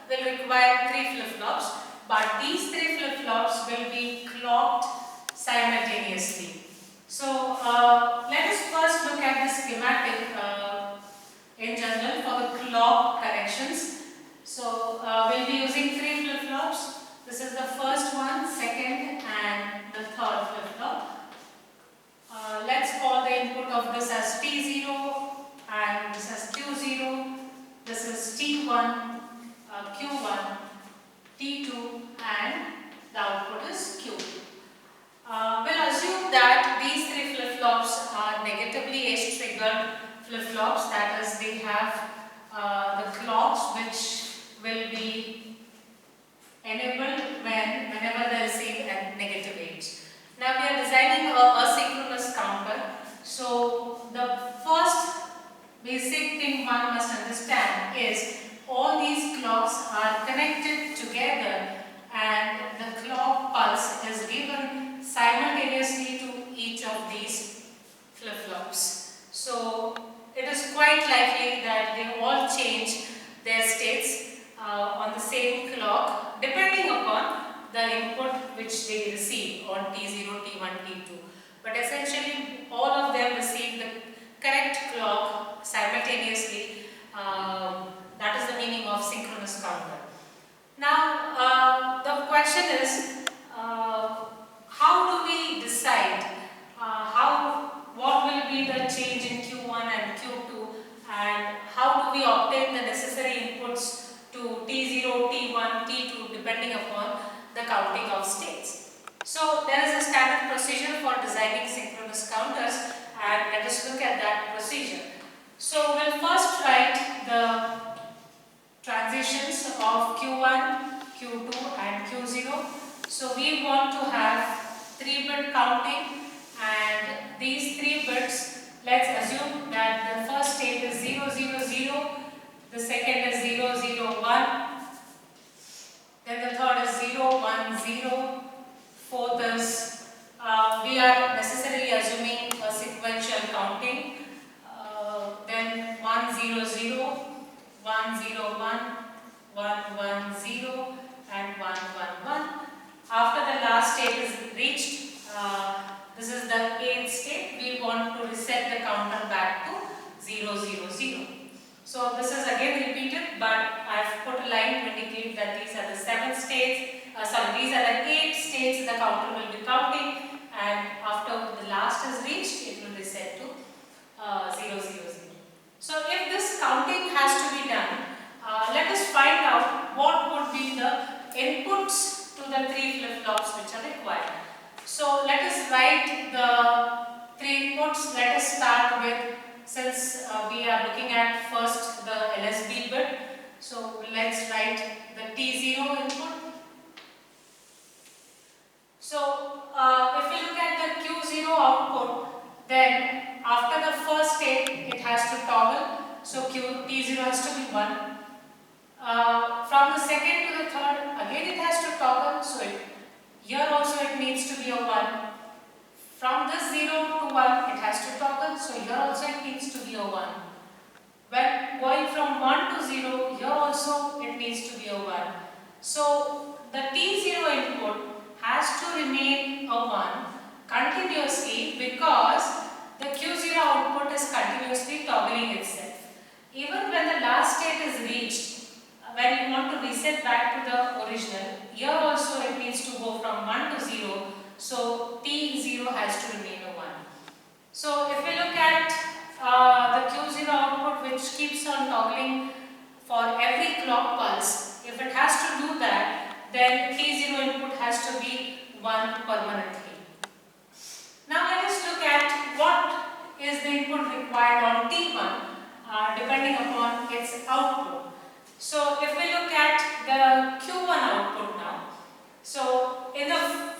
will require 3 flip-flops, but these 3 flip-flops will be clocked simultaneously. So let us first look at the schematic in general for the clock connections. So we'll be using 3 flip-flops. This is the first one, second and the third flip-flop. Let's call the input of this as T0 and this as Q0. This is T1, Q1, T2 and the output is Q. We'll assume that these 3 flip-flops are negatively edge triggered flip-flops, that is they have the clocks which will be enabled whenever they receive a negative edge. Now we are designing a asynchronous counter. So the first basic thing one must understand is all these clocks are connected together and the clock pulse is given simultaneously to each of these flip-flops. So it is quite likely that they all change their states on the same clock depending upon the input which they receive on T0, T1, T2. But essentially all of them receive the correct clock simultaneously. That is the meaning of synchronous counter. Now the question is, how do we decide what will be the change in Q1 and Q2 and how do we obtain the necessary inputs to T0, T1, T2 depending upon the counting of states. So there is a standard procedure for designing synchronous counters and let us look at that procedure. So we'll first write the transitions of Q1, Q2 and Q0. So we want to have 3-bit counting and these 3 bits, let's assume that the first state is 0, 0, 0, the second is 0, 0, 1, then the third is 0, 1, 0, fourth is, we are necessarily assuming a sequential counting, then 1, 0, 0, 1, 0, 1, 1, 1, 0 and 1, 1, 1. After the last state is reached, this is the 8th state, we want to reset the counter back to 0, 0, 0. So this is again repeated, but I have put a line to indicate that these are the 7 states, these are the 8 states the counter will be counting, and after the last is reached, it will reset to 0, 0, 0. So if this counting has to be done, let us find out what would be the inputs to the 3 flip-flops which are required. So let us write the 3 inputs. Let us start with, since we are looking at first the LSB bit, so let's write the T0 input. So if we look at the Q0 output, then after the first state it has to toggle, so T0 has to be 1. From the second to the third, again it has to toggle, so here also it needs to be a 1. From this 0 to 1 it has to toggle, so here also it needs to be a 1. When going from 1 to 0, here also it needs to be a 1. So the T0 input has to remain a 1 continuously because the Q0 output is continuously toggling itself. Even when the last state is reached, when you want to reset back to the original, here also it needs to go from 1 to 0, so T0 has to remain a 1. So if we look at the Q0 output which keeps on toggling for every clock pulse, if it has to do that, then T0 input has to be 1 permanently. Now let us look at what is the input required on T1 depending upon its output. So if we look at the Q1 output now, so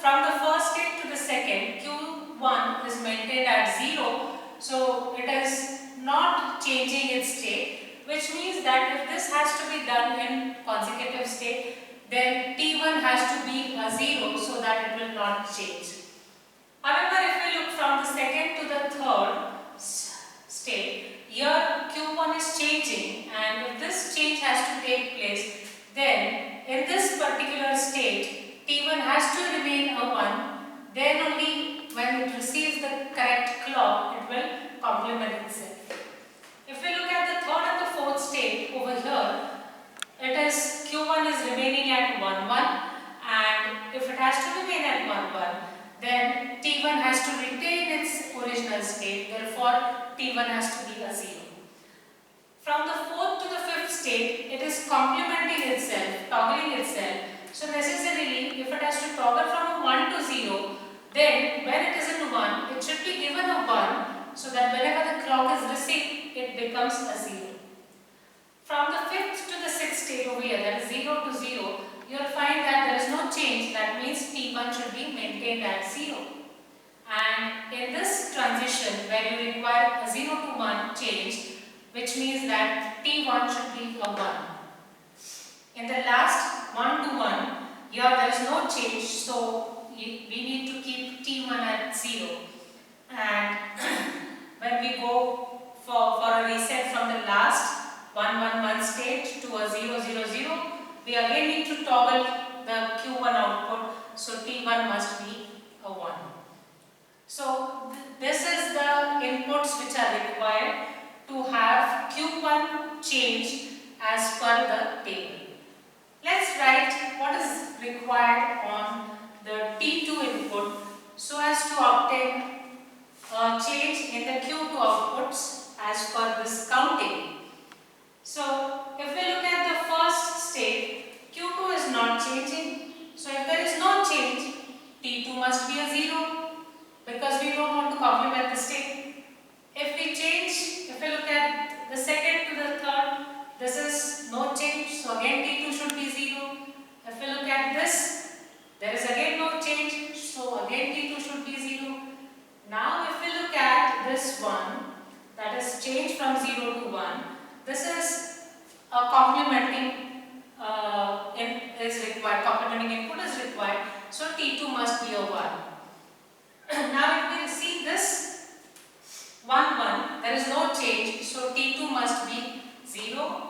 from the first state to the second, Q1 is maintained at 0, so it is not changing its state, which means that if this has to be done in consecutive state, then T1 has to be a 0 so that it will not change. However, if we look from the second to the third state, here Q1 is changing, and if this change has to take place, then clock, it will complement itself. If we look at the third and the fourth state over here, it is Q1 is remaining at 1, 1, and if it has to remain at 1, 1, then T1 has to retain its original state, therefore T1 has to be a 0. From the fourth to the fifth state, it is complementing itself, toggling itself. So necessarily, if it has to toggle from a 1 to 0, then when it is in 1, it should be given a 1, so that whenever the clock is received, it becomes a 0. From the fifth to the sixth state over here, that is 0 to 0, you will find that there is no change. That means T1 should be maintained at 0. And in this transition, where you require a 0 to 1 change, which means that T1 should be a 1. In the last 1 to 1, here there is no change, so we need to keep T1 at 0. And when we go for a reset from the last 1, 1, 1 state to a 0, 0, 0, we again need to toggle the Q1 output, so T1 must be a 1. So this is the inputs which are required to have Q1 change as per the table. Let's write what is required on the T2 input so as to obtain a change in the Q2 outputs as per this counting. So if we look at the first state, Q2 is not changing. So if there is no change, T2 must be a 0 because we don't want to complement the state. If we change, if we look at the second to the third, this is no change, so again T2 should be 0. If we look at this, there is again no change, so again T2 should be 0. Now if we look at this one, that is change from 0 to 1, this is a complementing is required, complementing input is required, so T2 must be a 1. Now if we see this 1, 1, there is no change, so T2 must be 0.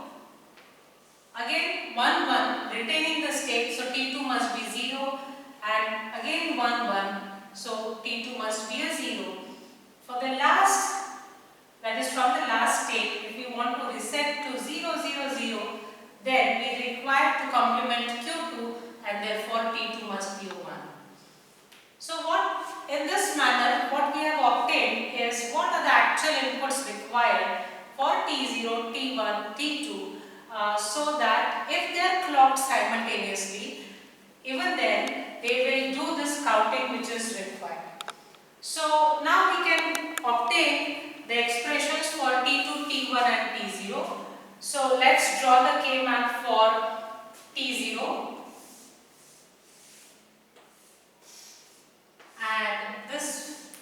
Again 1, 1, retaining the state, so T2 must be 0, and again 1, 1, so T2 must be a 0. For the last, that is from the last state, if we want to reset to 0, 0, 0, then we require to complement Q2 and therefore T2 must be a 1. So what, in this manner, what we have obtained is what are the actual inputs required for T0, T1, T2, so that if they are clocked simultaneously, even then they will do this counting which is required. So now we can obtain the expressions for T2, T1 and T0. So let's draw the K map for T0. And this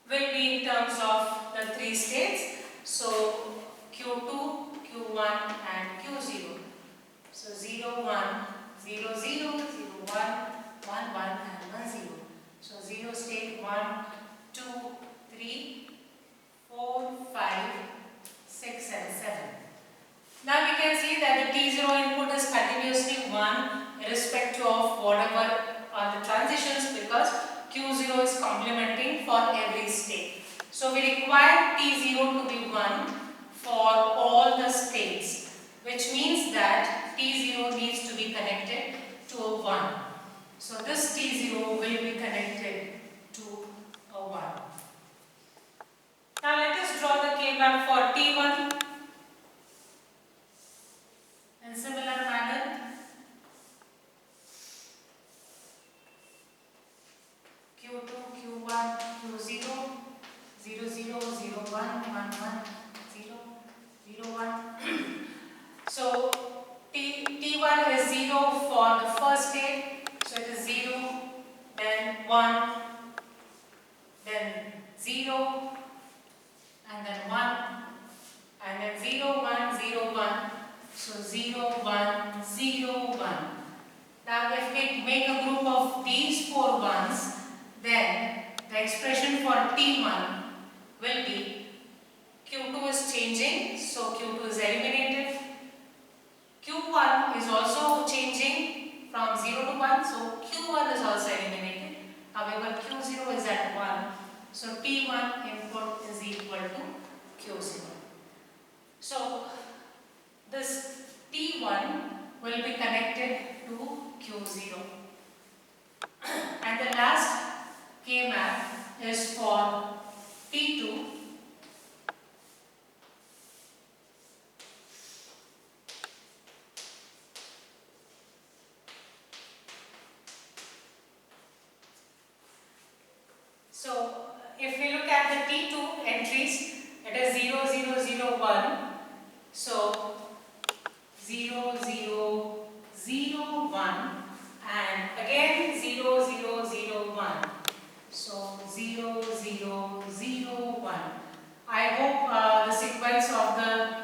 will be in terms of the three states. So Q2, Q1 and Q0. So 0, 1, 0, 0, 0, 1, 1, 1 and 1, 0. So 0 state 1, 2, 3, 4, 5, 6 and 7. Now we can see that the T0 input is continuously 1 irrespective of whatever are the transitions because Q0 is complementing for every state. So we require T0 to be 1 for all the states, which means that T0 needs to be connected to a 1. So this T0 will be connected to a 1. Now let us draw the K map for T1 in similar manner. Q2, Q1, Q0, 0, 0, 0, 1, 1, 1, 0, 0, 1. So T1 is 0 for the first state, so it is 0, then 1, then 0, and then 1, and then 0, 1, 0, 1, so 0, 1, 0, 1. Now if we make a group of these four ones, then the expression for T1 will be Q2 is changing, so Q2 is eliminated. Q1 is also changing from 0 to 1, so Q1 is also eliminated. However, Q0 is at 1, So T1 input is equal to Q0. So this T1 will be connected to Q0. And the last K map is for T2. So if we look at the T2 entries, it is 0, 0, 0, 1. So 0, 0, 0, 1 and again 0, 0, 0, 1. So 0, 0, 0, 1. I hope the sequence of the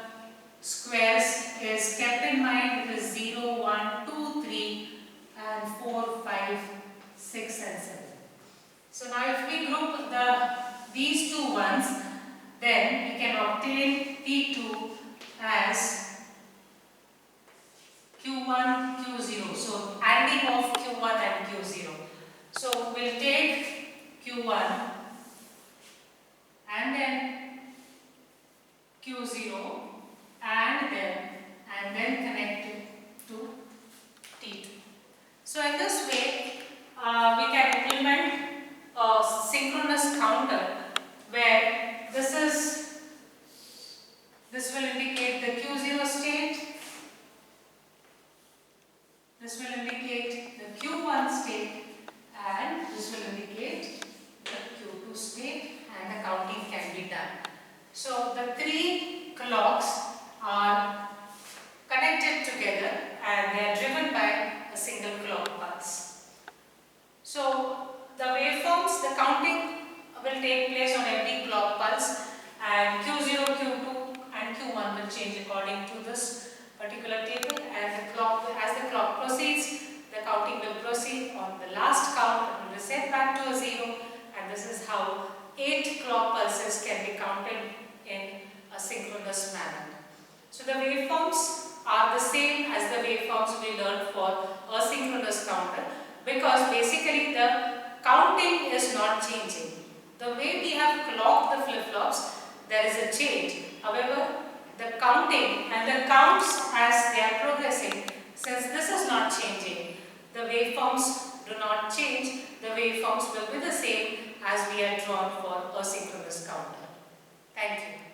squares is kept in mind. It is 0, 1, 2, 3 and 4, 5, 6 and 7. So now if we group these two ones, then we can obtain T2 as Q1, Q0. So adding of Q1 and Q0. So we'll take Q1 and then Q0 and then connect it to T2. So in this way, we can implement a synchronous counter where this will indicate the Q0 state, this will indicate the Q1 state, and this will indicate the Q2 state, and the counting can be done. So the three clocks are connected together and they are driven by a single clock pulse. So the waveforms, the counting will take place on every clock pulse, and Q0, Q2 and Q1 will change according to this particular table, and as the clock proceeds, the counting will proceed. On the last count, it will reset back to a 0, and this is how 8 clock pulses can be counted in a synchronous manner. So the waveforms are the same as the waveforms we learned for asynchronous counter, because basically the counting is not changing. The way we have clocked the flip-flops, there is a change. However, the counting and the counts as they are progressing, since this is not changing, the waveforms do not change. The waveforms will be the same as we had drawn for asynchronous counter. Thank you.